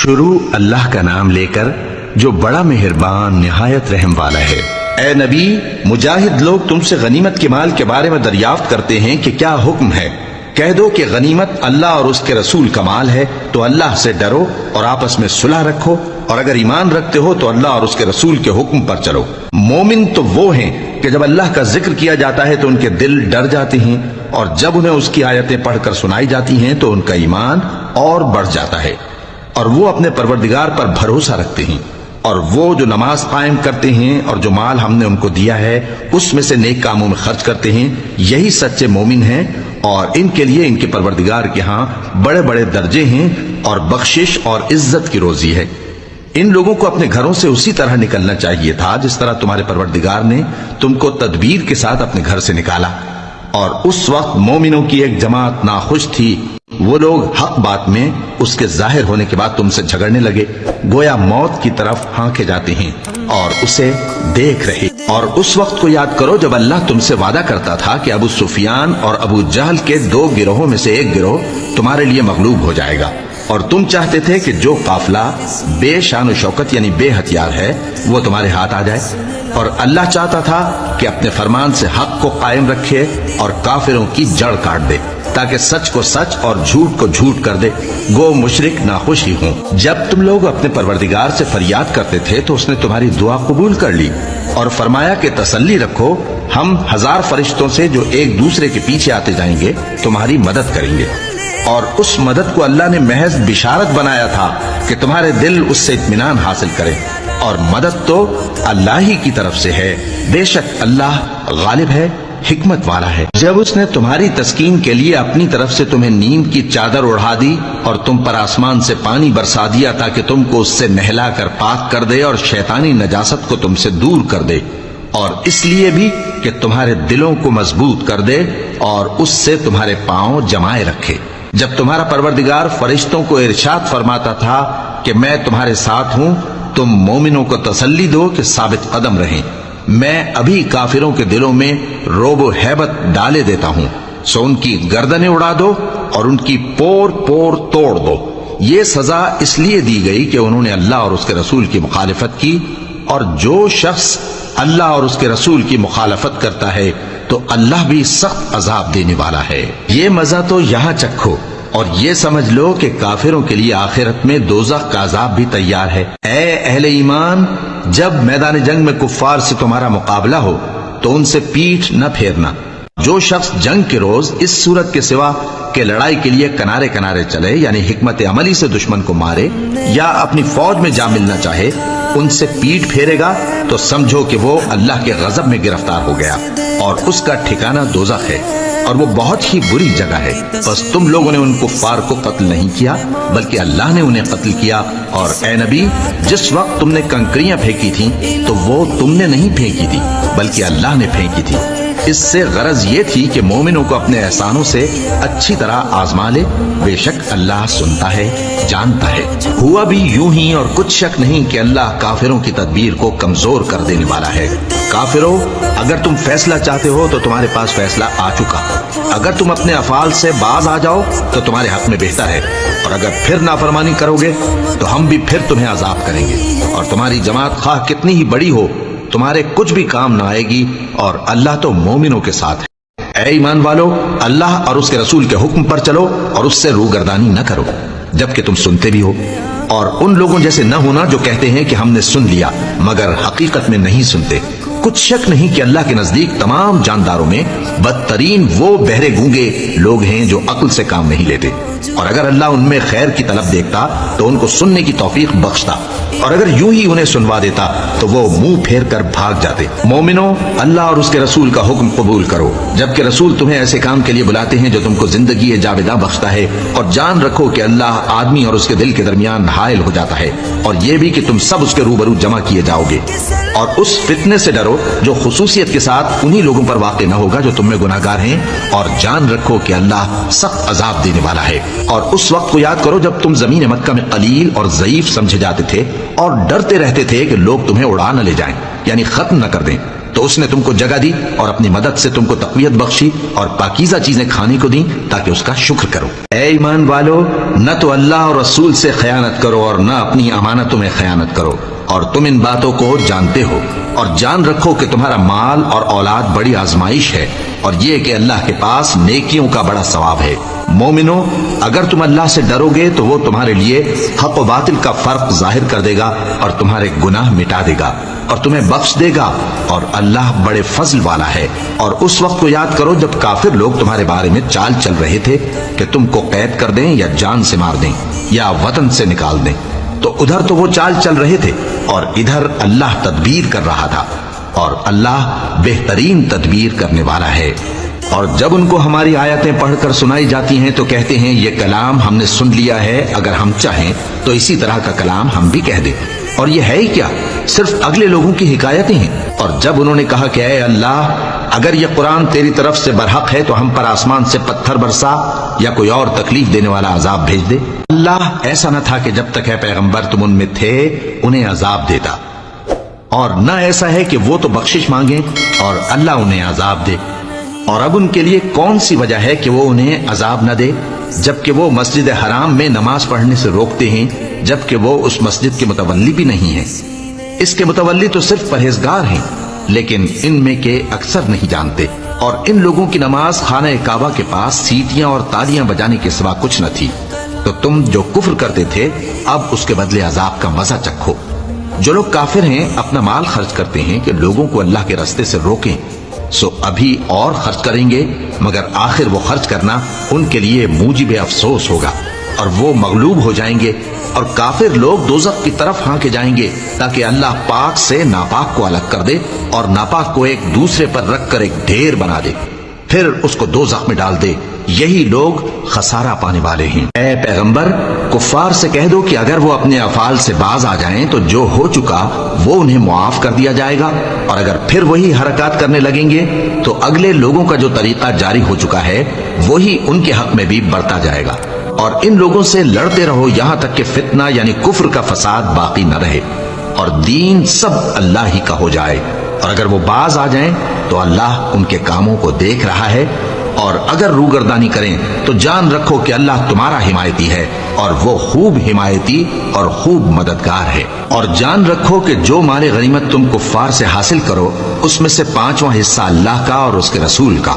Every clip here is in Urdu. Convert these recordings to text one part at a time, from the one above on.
شروع اللہ کا نام لے کر جو بڑا مہربان نہایت رحم والا ہے۔ اے نبی، مجاہد لوگ تم سے غنیمت کے مال کے بارے میں دریافت کرتے ہیں کہ کیا حکم ہے۔ کہہ دو کہ غنیمت اللہ اور اس کے رسول کا مال ہے، تو اللہ سے ڈرو اور آپس میں صلح رکھو، اور اگر ایمان رکھتے ہو تو اللہ اور اس کے رسول کے حکم پر چلو۔ مومن تو وہ ہیں کہ جب اللہ کا ذکر کیا جاتا ہے تو ان کے دل ڈر جاتے ہیں، اور جب انہیں اس کی آیتیں پڑھ کر سنائی جاتی ہیں تو ان کا ایمان اور بڑھ جاتا ہے، اور وہ اپنے پروردگار پر بھروسہ رکھتے ہیں۔ اور وہ جو نماز قائم کرتے ہیں اور جو مال ہم نے ان کو دیا ہے اس میں سے نیک کاموں میں خرچ کرتے ہیں، یہی سچے مومن ہیں، اور ان کے لیے ان کے پروردگار کے ہاں بڑے بڑے درجے ہیں اور بخشش اور عزت کی روزی ہے۔ ان لوگوں کو اپنے گھروں سے اسی طرح نکلنا چاہیے تھا جس طرح تمہارے پروردگار نے تم کو تدبیر کے ساتھ اپنے گھر سے نکالا۔ اور اس وقت مومنوں کی ایک جماعت ناخوش تھی، وہ لوگ حق بات میں اس کے ظاہر ہونے کے بعد تم سے جھگڑنے لگے، گویا موت کی طرف ہانکے جاتے ہیں اور اسے دیکھ رہے۔ اور اس وقت کو یاد کرو جب اللہ تم سے وعدہ کرتا تھا کہ ابو سفیان اور ابو جہل کے دو گروہوں میں سے ایک گروہ تمہارے لیے مغلوب ہو جائے گا، اور تم چاہتے تھے کہ جو قافلہ بے شان و شوکت یعنی بے ہتھیار ہے وہ تمہارے ہاتھ آ جائے، اور اللہ چاہتا تھا کہ اپنے فرمان سے حق کو قائم رکھے اور کافروں کی جڑ کاٹ دے، تاکہ سچ کو سچ اور جھوٹ کو جھوٹ کر دے، گو مشرک ناخوش ہی ہوں۔ جب تم لوگ اپنے پروردگار سے فریاد کرتے تھے تو اس نے تمہاری دعا قبول کر لی اور فرمایا کہ تسلی رکھو، ہم 1000 فرشتوں سے جو ایک دوسرے کے پیچھے آتے جائیں گے تمہاری مدد کریں گے۔ اور اس مدد کو اللہ نے محض بشارت بنایا تھا کہ تمہارے دل اس سے اطمینان حاصل کرے، اور مدد تو اللہ ہی کی طرف سے ہے، بے شک اللہ غالب ہے، حکمت والا ہے۔ جب اس نے تمہاری تسکین کے لیے اپنی طرف سے تمہیں نیند کی چادر اڑھا دی اور تم پر آسمان سے پانی برسا دیا تاکہ تم کو اس سے نہلا کر پاک کر دے اور شیطانی نجاست کو تم سے دور کر دے، اور اس لیے بھی کہ تمہارے دلوں کو مضبوط کر دے اور اس سے تمہارے پاؤں جمائے رکھے۔ جب تمہارا پروردگار فرشتوں کو ارشاد فرماتا تھا کہ میں تمہارے ساتھ ہوں، تم مومنوں کو تسلی دو کہ ثابت قدم رہیں، میں ابھی کافروں کے دلوں میں رعب و ہیبت ڈالے دیتا ہوں، سو ان کی گردنیں اڑا دو اور ان کی پور پور توڑ دو۔ یہ سزا اس لیے دی گئی کہ انہوں نے اللہ اور اس کے رسول کی مخالفت کی، اور جو شخص اللہ اور اس کے رسول کی مخالفت کرتا ہے تو اللہ بھی سخت عذاب دینے والا ہے۔ یہ مزہ تو یہاں چکھو، اور یہ سمجھ لو کہ کافروں کے لیے آخرت میں دوزخ کا عذاب بھی تیار ہے۔ اے اہل ایمان، جب میدان جنگ میں کفار سے تمہارا مقابلہ ہو تو ان سے پیٹھ نہ پھیرنا۔ جو شخص جنگ کے روز اس صورت کے سوا کہ لڑائی کے لیے کنارے کنارے چلے یعنی حکمت عملی سے دشمن کو مارے یا اپنی فوج میں جا ملنا چاہے، ان سے پیٹھ پھیرے گا تو سمجھو کہ وہ اللہ کے غضب میں گرفتار ہو گیا، اور اس کا ٹھکانہ دوزخ ہے، اور وہ بہت ہی بری جگہ ہے۔ بس تم لوگوں نے ان کفار کو قتل نہیں کیا بلکہ اللہ نے انہیں قتل کیا، اور اے نبی، جس وقت تم نے کنکریاں پھینکی تھیں تو وہ تم نے نہیں پھینکی تھی بلکہ اللہ نے پھینکی تھی۔ اس سے غرض یہ تھی کہ مومنوں کو اپنے احسانوں سے اچھی طرح آزما لے، بے شک اللہ سنتا ہے، جانتا ہے۔ ہوا بھی یوں ہی، اور کچھ شک نہیں کہ اللہ کافروں کی تدبیر کو کمزور کر دینے والا ہے۔ کافروں، اگر تم فیصلہ چاہتے ہو تو تمہارے پاس فیصلہ آ چکا، اگر تم اپنے افعال سے باز آ جاؤ تو تمہارے حق میں بہتر ہے، اور اگر پھر نافرمانی کرو گے تو ہم بھی پھر تمہیں عذاب کریں گے، اور تمہاری جماعت خواہ کتنی ہی بڑی ہو تمہارے کچھ بھی کام نہ آئے گی، اور اللہ تو مومنوں کے ساتھ ہے۔ اے ایمان والو، اللہ اور اس کے رسول کے حکم پر چلو اور اس سے روگردانی نہ کرو جبکہ تم سنتے بھی ہو، اور ان لوگوں جیسے نہ ہونا جو کہتے ہیں کہ ہم نے سن لیا مگر حقیقت میں نہیں سنتے۔ کچھ شک نہیں کہ اللہ کے نزدیک تمام جانداروں میں بدترین وہ بہرے گونگے لوگ ہیں جو عقل سے کام نہیں لیتے، اور اگر اللہ ان میں خیر کی طلب دیکھتا تو ان کو سننے کی توفیق بخشتا، اور اگر یوں ہی انہیں سنوا دیتا تو وہ منہ پھیر کر بھاگ جاتے۔ مومنوں، اللہ اور اس کے رسول کا حکم قبول کرو، جبکہ رسول تمہیں ایسے کام کے لیے بلاتے ہیں جو تم کو زندگی جاوداں بخشتا ہے، اور جان رکھو کہ اللہ آدمی اور اس کے دل کے درمیان حائل ہو جاتا ہے، اور یہ بھی کہ تم سب اس کے روبرو جمع کیے جاؤ گے۔ اور اس فتنے سے ڈرو جو خصوصیت کے ساتھ انہی لوگوں پر واقع نہ ہوگا جو تم میں گناہگار ہیں، اور جان رکھو کہ اللہ سخت عذاب دینے والا ہے۔ اور اس وقت کو یاد کرو جب تم زمین مکہ میں قلیل اور ضعیف سمجھے جاتے تھے اور ڈرتے رہتے تھے کہ لوگ تمہیں اڑا نہ لے جائیں یعنی ختم نہ کر دیں، تو اس نے تم کو جگہ دی اور اپنی مدد سے تم کو تقویت بخشی اور پاکیزہ چیزیں کھانے کو دیں تاکہ اس کا شکر کرو۔ اے ایمان والو، نہ تو اللہ اور رسول سے خیانت کرو اور نہ اپنی امانتوں میں خیانت کرو، اور تم ان باتوں کو جانتے ہو، اور جان رکھو کہ تمہارا مال اور اولاد بڑی آزمائش ہے، اور یہ کہ اللہ کے پاس نیکیوں کا بڑا ثواب ہے۔ مومنو، اگر تم اللہ سے ڈرو گے تو وہ تمہارے لیے حق و باطل کا فرق ظاہر کر دے گا اور تمہارے گناہ مٹا دے گا اور تمہیں بخش دے گا، اور اللہ بڑے فضل والا ہے۔ اور اس وقت کو یاد کرو جب کافر لوگ تمہارے بارے میں چال چل رہے تھے کہ تم کو قید کر دیں یا جان سے مار دیں یا وطن سے نکال دیں، تو ادھر تو وہ چال چل رہے تھے اور ادھر اللہ تدبیر کر رہا تھا، اور اللہ بہترین تدبیر کرنے والا ہے۔ اور جب ان کو ہماری آیتیں پڑھ کر سنائی جاتی ہیں تو کہتے ہیں یہ کلام ہم نے سن لیا ہے، اگر ہم چاہیں تو اسی طرح کا کلام ہم بھی کہہ دیں، اور یہ ہے ہی کیا، صرف اگلے لوگوں کی حکایتیں ہیں۔ اور جب انہوں نے کہا کہ اے اللہ، اگر یہ قرآن تیری طرف سے برحق ہے تو ہم پر آسمان سے پتھر برسا یا کوئی اور تکلیف دینے والا عذاب بھیج دے۔ اللہ ایسا نہ تھا کہ جب تک ہے پیغمبر تم ان میں تھے انہیں عذاب دیتا، اور نہ ایسا ہے کہ وہ تو بخشش مانگیں اور اللہ انہیں عذاب دے۔ اور اب ان کے لیے کون سی وجہ ہے کہ وہ انہیں عذاب نہ دے، جبکہ وہ مسجد حرام میں نماز پڑھنے سے روکتے ہیں، جبکہ وہ اس مسجد کے متولی بھی نہیں ہیں۔ اس کے متولی تو صرف پرہیزگار ہیں، لیکن ان میں کے اکثر نہیں جانتے۔ اور ان لوگوں کی نماز خانہ کعبہ کے پاس سیٹیاں اور تالیاں بجانے کے سوا کچھ نہ تھی، تو تم جو کفر کرتے تھے اب اس کے بدلے عذاب کا مزہ چکھو۔ جو لوگ کافر ہیں اپنا مال خرچ کرتے ہیں کہ لوگوں کو اللہ کے راستے سے روکیں، سو ابھی اور خرچ کریں گے، مگر آخر وہ خرچ کرنا ان کے لیے موجب افسوس ہوگا، اور وہ مغلوب ہو جائیں گے، اور کافر لوگ دوزخ کی طرف ہانکے جائیں گے تاکہ اللہ پاک سے ناپاک کو الگ کر دے اور ناپاک کو ایک دوسرے پر رکھ کر ایک ڈھیر بنا دے، پھر اس کو دوزخ میں ڈال دے۔ یہی لوگ خسارہ پانے والے ہیں۔ اے پیغمبر، کفار سے کہہ دو کہ اگر وہ اپنے افعال سے باز آ جائیں تو جو ہو چکا وہ انہیں معاف کر دیا جائے گا، اور اگر پھر وہی حرکات کرنے لگیں گے تو اگلے لوگوں کا جو طریقہ جاری ہو چکا ہے وہی ان کے حق میں بھی برتا جائے گا۔ اور ان لوگوں سے لڑتے رہو یہاں تک کہ فتنہ یعنی کفر کا فساد باقی نہ رہے اور دین سب اللہ ہی کا ہو جائے۔ اور اگر وہ باز آ جائیں تو اللہ ان کے کاموں کو دیکھ رہا ہے، اور اگر روگردانی کریں تو جان رکھو کہ اللہ تمہارا حمایتی ہے، اور وہ خوب حمایتی اور خوب مددگار ہے۔ اور جان رکھو کہ جو مال غنیمت تم کفار سے حاصل کرو اس میں سے 5واں حصہ اللہ کا اور اس کے رسول کا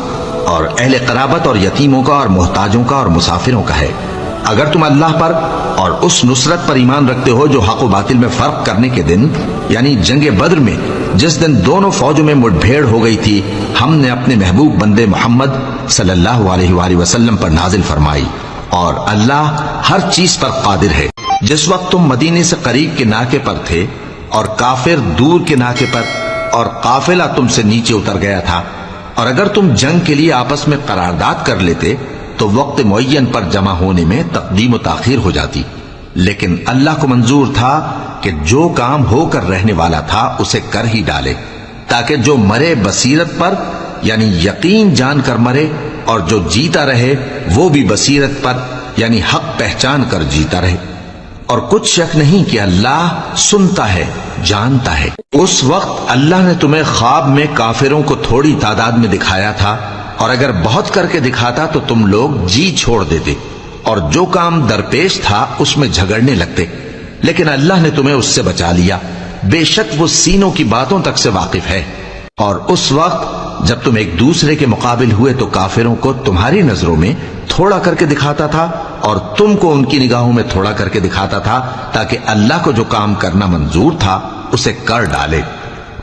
اور اہل قرابت اور یتیموں کا اور محتاجوں کا اور مسافروں کا ہے۔ اگر تم اللہ پر اور اس نصرت پر ایمان رکھتے ہو جو حق و باطل میں فرق کرنے کے دن یعنی جنگ بدر میں، جس دن دونوں فوجوں میں مٹ بھیڑ ہو گئی تھی، ہم نے اپنے محبوب بندے محمد صلی اللہ علیہ وآلہ وسلم پر نازل فرمائی، اور اللہ ہر چیز پر قادر ہے۔ جس وقت تم مدینے سے قریب کے ناکے پر تھے اور کافر دور کے ناکے پر، اور قافلہ تم سے نیچے اتر گیا تھا، اور اگر تم جنگ کے لیے آپس میں قرارداد کر لیتے تو وقت معین پر جمع ہونے میں تقدیم و تاخیر ہو جاتی، لیکن اللہ کو منظور تھا کہ جو کام ہو کر رہنے والا تھا اسے کر ہی ڈالے، تاکہ جو مرے بصیرت پر یعنی یقین جان کر مرے، اور جو جیتا رہے وہ بھی بصیرت پر یعنی حق پہچان کر جیتا رہے۔ اور کچھ شک نہیں کہ اللہ سنتا ہے، جانتا ہے۔ اس وقت اللہ نے تمہیں خواب میں کافروں کو تھوڑی تعداد میں دکھایا تھا، اور اگر بہت کر کے دکھاتا تو تم لوگ جی چھوڑ دیتے اور جو کام درپیش تھا اس میں جھگڑنے لگتے، لیکن اللہ نے تمہیں اس سے بچا لیا، بے شک وہ سینوں کی باتوں تک سے واقف ہے۔ اور اس وقت جب تم ایک دوسرے کے مقابل ہوئے تو کافروں کو تمہاری نظروں میں تھوڑا کر کے دکھاتا تھا اور تم کو ان کی نگاہوں میں تھوڑا کر کے دکھاتا تھا، تاکہ اللہ کو جو کام کرنا منظور تھا اسے کر ڈالے،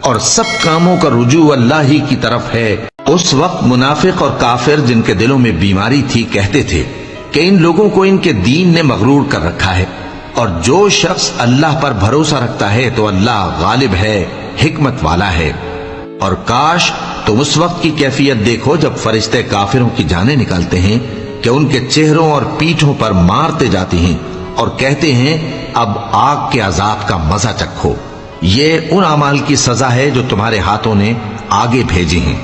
اور سب کاموں کا رجوع اللہ ہی کی طرف ہے۔ اس وقت منافق اور کافر جن کے دلوں میں بیماری تھی کہتے تھے کہ ان لوگوں کو ان کے دین نے مغرور کر رکھا ہے، اور جو شخص اللہ پر بھروسہ رکھتا ہے تو اللہ غالب ہے، حکمت والا ہے۔ اور کاش تم اس وقت کی کیفیت دیکھو جب فرشتے کافروں کی جانیں نکالتے ہیں کہ ان کے چہروں اور پیٹھوں پر مارتے جاتے ہیں اور کہتے ہیں اب آگ کے عذاب کا مزہ چکھو، یہ ان اعمال کی سزا ہے جو تمہارے ہاتھوں نے آگے بھیجے ہیں۔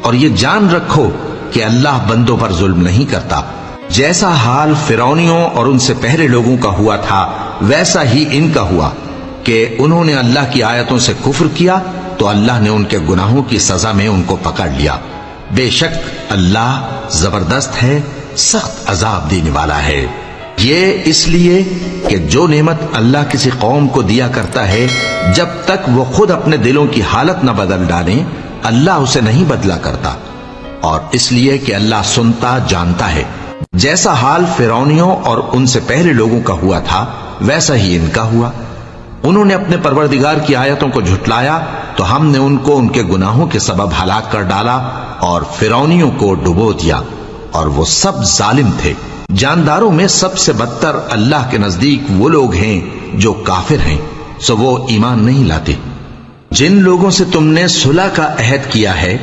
اور یہ جان رکھو کہ اللہ بندوں پر ظلم نہیں کرتا، جیسا حال فرعونیوں اور ان سے پہلے لوگوں کا ہوا تھا ویسا ہی ان کا ہوا کہ انہوں نے اللہ کی آیتوں سے کفر کیا تو اللہ نے ان کے گناہوں کی سزا میں ان کو پکڑ لیا۔ بے شک اللہ زبردست ہے، سخت عذاب دینے والا ہے۔ یہ اس لیے کہ جو نعمت اللہ کسی قوم کو دیا کرتا ہے، جب تک وہ خود اپنے دلوں کی حالت نہ بدل ڈالیں اللہ اسے نہیں بدلا کرتا، اور اس لیے کہ اللہ سنتا جانتا ہے۔ جیسا حال فرعونیوں اور ان سے پہلے لوگوں کا ہوا تھا ویسا ہی ان کا ہوا۔ انہوں نے اپنے پروردگار کی آیتوں کو جھٹلایا تو ہم نے ان کو ان کے گناہوں کے سبب ہلاک کر ڈالا اور فرعونیوں کو ڈبو دیا، اور وہ سب ظالم تھے۔ جانداروں میں سب سے بدتر اللہ کے نزدیک وہ لوگ ہیں جو کافر ہیں، سو وہ ایمان نہیں لاتے۔ جن لوگوں سے تم نے صلح کا عہد کیا ہے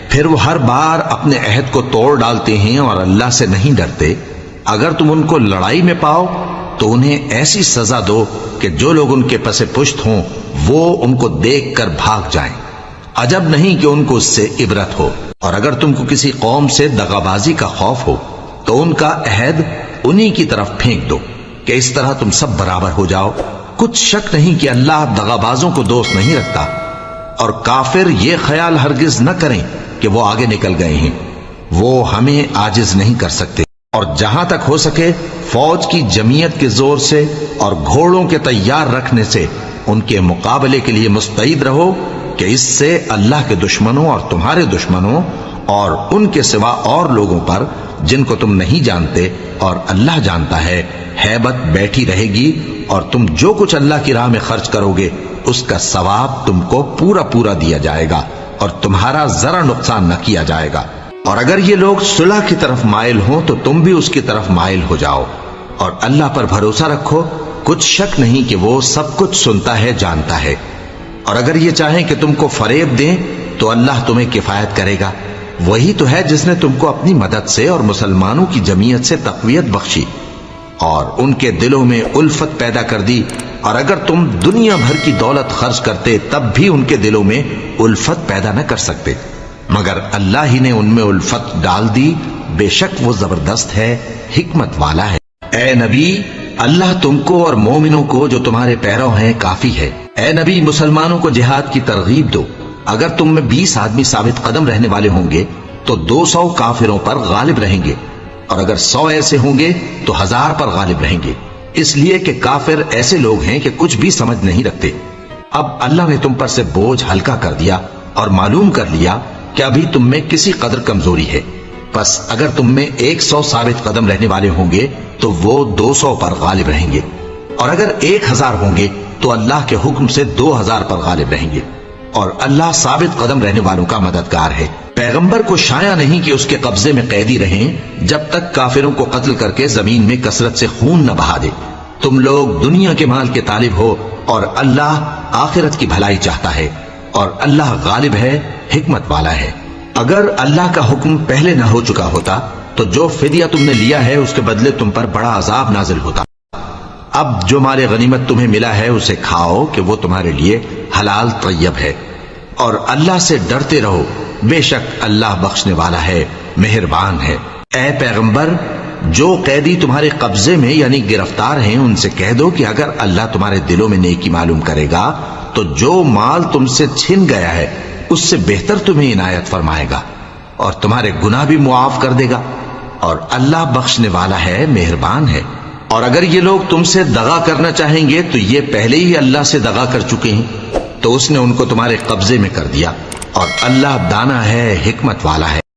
پھر وہ ہر بار اپنے عہد کو توڑ ڈالتے ہیں اور اللہ سے نہیں ڈرتے، اگر تم ان کو لڑائی میں پاؤ تو انہیں ایسی سزا دو کہ جو لوگ ان کے پس پشت ہوں وہ ان کو دیکھ کر بھاگ جائیں۔ عجب نہیں کہ ان کو اس سے عبرت ہو۔ اور اگر تم کو کسی قوم سے دغابازی کا خوف ہو تو ان کا عہد انہی کی طرف پھینک دو کہ اس طرح تم سب برابر ہو جاؤ۔ کچھ شک نہیں کہ اللہ دغابازوں کو دوست نہیں رکھتا، اور کافر یہ خیال ہرگز نہ کریں کہ وہ آگے نکل گئے ہیں، وہ ہمیں عاجز نہیں کر سکتے۔ اور جہاں تک ہو سکے فوج کی جمعیت کے زور سے اور گھوڑوں کے تیار رکھنے سے ان کے مقابلے کے لیے مستعد رہو، کہ اس سے اللہ کے دشمنوں اور تمہارے دشمنوں اور ان کے سوا اور لوگوں پر جن کو تم نہیں جانتے اور اللہ جانتا ہے ہیبت بیٹھی رہے گی، اور تم جو کچھ اللہ کی راہ میں خرچ کرو گے اس کا ثواب تم کو پورا پورا دیا جائے گا اور تمہارا ذرا نقصان نہ کیا جائے گا۔ اور اگر یہ لوگ صلح کی طرف مائل ہوں تو تم بھی اس کی طرف مائل ہو جاؤ، اور اللہ پر بھروسہ رکھو، کچھ شک نہیں کہ وہ سب کچھ سنتا ہے جانتا ہے۔ اور اگر یہ چاہیں کہ تم کو فریب دیں تو اللہ تمہیں کفایت کرے گا، وہی تو ہے جس نے تم کو اپنی مدد سے اور مسلمانوں کی جمعیت سے تقویت بخشی اور ان کے دلوں میں الفت پیدا کر دی، اور اگر تم دنیا بھر کی دولت خرچ کرتے تب بھی ان کے دلوں میں الفت پیدا نہ کر سکتے، مگر اللہ ہی نے ان میں الفت ڈال دی، بے شک وہ زبردست ہے، حکمت والا ہے۔ اے نبی، اللہ تم کو اور مومنوں کو جو تمہارے پیرو ہیں کافی ہے۔ اے نبی، مسلمانوں کو جہاد کی ترغیب دو۔ اگر تم میں 20 آدمی ثابت قدم رہنے والے ہوں گے تو 200 کافروں پر غالب رہیں گے، اور اگر 100 ایسے ہوں گے تو 1000 پر غالب رہیں گے، اس لیے کہ کافر ایسے لوگ ہیں کہ کچھ بھی سمجھ نہیں رکھتے۔ اب اللہ نے تم پر سے بوجھ ہلکا کر دیا اور معلوم کر لیا کہ ابھی تم میں کسی قدر کمزوری ہے، پس اگر تم میں 100 ثابت قدم رہنے والے ہوں گے تو وہ 200 پر غالب رہیں گے، اور اگر 1000 ہوں گے تو اللہ کے حکم سے 2000 پر غالب رہیں گے، اور اللہ ثابت قدم رہنے والوں کا مددگار ہے۔ پیغمبر کو شایع نہیں کہ اس کے قبضے میں قیدی رہیں جب تک کافروں کو قتل کر کے زمین میں کثرت سے خون نہ بہا دے۔ تم لوگ دنیا کے مال کے طالب ہو اور اللہ آخرت کی بھلائی چاہتا ہے، اور اللہ غالب ہے، حکمت والا ہے۔ اگر اللہ کا حکم پہلے نہ ہو چکا ہوتا تو جو فدیہ تم نے لیا ہے اس کے بدلے تم پر بڑا عذاب نازل ہوتا۔ اب جو مال غنیمت تمہیں ملا ہے اسے کھاؤ کہ وہ تمہارے لیے حلال طیب ہے، اور اللہ سے ڈرتے رہو، بے شک اللہ بخشنے والا ہے، مہربان ہے۔ اے پیغمبر، جو قیدی تمہارے قبضے میں یعنی گرفتار ہیں ان سے کہہ دو کہ اگر اللہ تمہارے دلوں میں نیکی معلوم کرے گا تو جو مال تم سے چھن گیا ہے اس سے بہتر تمہیں عنایت فرمائے گا، اور تمہارے گناہ بھی معاف کر دے گا، اور اللہ بخشنے والا ہے، مہربان ہے۔ اور اگر یہ لوگ تم سے دغا کرنا چاہیں گے تو یہ پہلے ہی اللہ سے دغا کر چکے ہیں، تو اس نے ان کو تمہارے قبضے میں کر دیا، اور اللہ دانا ہے، حکمت والا ہے۔